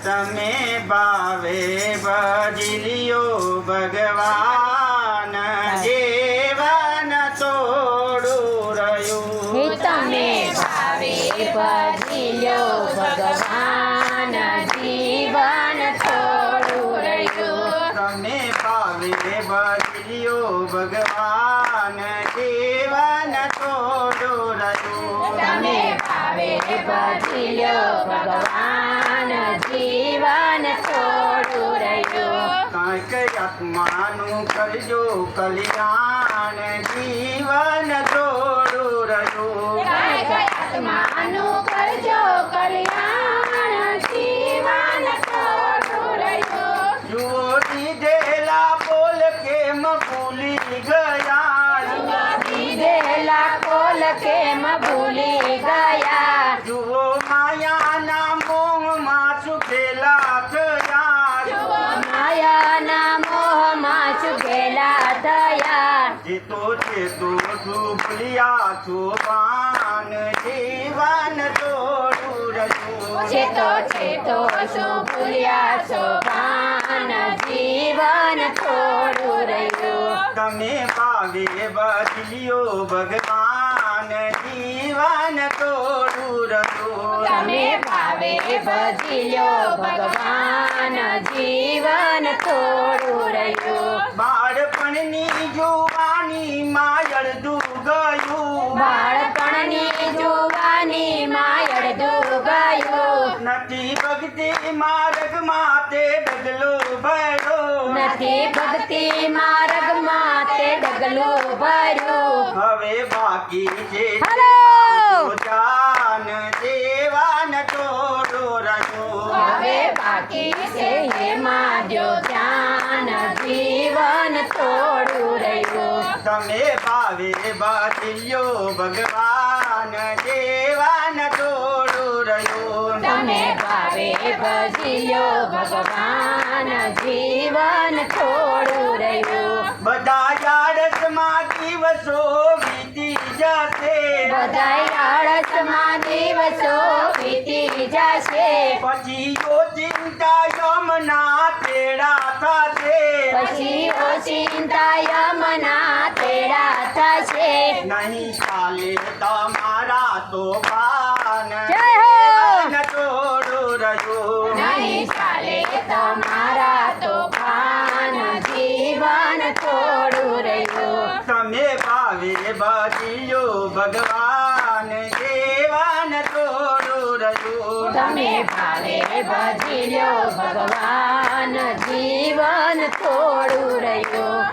તમે ભાવે ભજલિયો ભગવાન જીવન થોડું રહ્યું. તમે ભાવે ભજલ્યો ભગવાન જીવન થોડું રહ્યું. તમે ભાવે ભજલિયો ભગવાન જીવન થોડું રહ્યું. તમે ભાવે ભજલ્યો ભગવાન જીવન થોડું રહ્યું. કાંઈક આત્માનું કરજો કલ્યાણ જીવન થોડું રહ્યું. કાંઈક આત્માનું કરજો કલ્યાણ જીવન થોડું રહ્યું. જુઓ દીધેલા બોલ કેમ ભૂલી ગયા. દીધેલા કોલ કેમ ભૂલી ગયા. જુઓ માયાના મોહમાં છુપેલા થયા. માયાના મોહમાં છુપેલા થયા. જીતો છે તો ભૂલ્યા છો પાન જીવન થોડું રહ્યું. ચેતો ચેતો શું ભૂલ્યા છો ભાન જીવન થોડું રહ્યું. તમે ભાવે બદલ્યો ભગવાન જીવન થોડું રહ્યું. તમે ભાવે ભજલ્યો ભગવાન જીવન થોડું રહ્યું. બાળપણની જુવાની માં અડધું ગયું. બાળપણની જુવાની માં અડધું ગયું. નથી ભક્તિ માર્ગમાં તે ડગલો ભર્યો. નથી ભક્તિ માર્ગમાં તે ડગલું ભર્યું. હવે બાકી છે હલો. જાન જીવન થોડું રહ્યું. હવે બાકી છે એમાં જો ધ્યાન જીવન થોડું રહ્યું. તમે ભાવે બદલ્યો ભગવાન જીવન થોડું રહ્યું. તમે ભાવે ભજલ્યો ભગવાન જીવન થોડું રહ્યું. બધા આળસમાં દિવસો વીતી જશે. બધાય આળસમાં દિવસો વીતી જશે. પછી ઓ ચિંતા યમના તેડા થશે. પછી ઓ ચિંતા યમના તેડા થશે. નહીં ચાલે તમારા તો પાન જય હો. જીવન થોડું રહ્યું. નહીં ચાલે તમારા તોફાન જીવન થોડું રહ્યું. તમે ભાવે બદલ્યો ભગવાન જીવન થોડું રહ્યું. તમે ભાવે ભજલ્યો ભગવાન જીવન થોડું રહ્યું.